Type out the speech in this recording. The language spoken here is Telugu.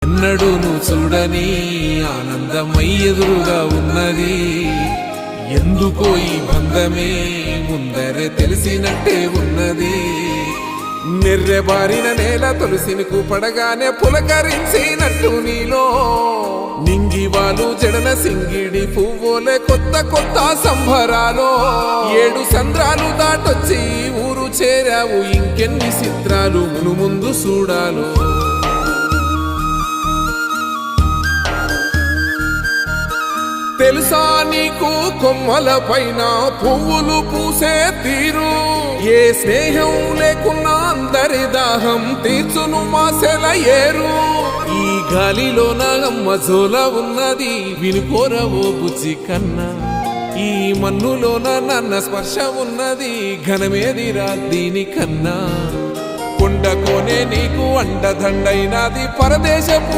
ఎన్నడూను చూడని ఆనందమై ఎదురుగా ఉన్నది. ఎందుకో ఈ బంధమే ముందరే తెలిసినట్టే ఉన్నది. నెర్రెబారిన నేల తులసిని పడగానే పులకరించినట్టు నీలో నింగివాలు జడన సింగిడి పువ్వులే కొత్త కొత్త సంబరాలో. 7 సంద్రాలు దాటొచ్చి ఊరు చేరావు, ఇంకెన్ని చిత్రాలు మును ముందు చూడాలో. తెలుసా నీకు కొమ్మల పైన పువ్వులు పూసే తీరు? ఏ స్నేహం లేకున్నా అందరి దాహం తీర్చును మాసెల ఏరు. ఈ గాలిలోన అమ్మ జోల ఉన్నది, వినుకోరవో బుజ్జి కన్నా. ఈ మన్నులోన నన్న స్పర్శ ఉన్నది, ఘనమేదిరా దీనికన్నా. కొండకోనే నీకు అండదండైనది పరదేశపు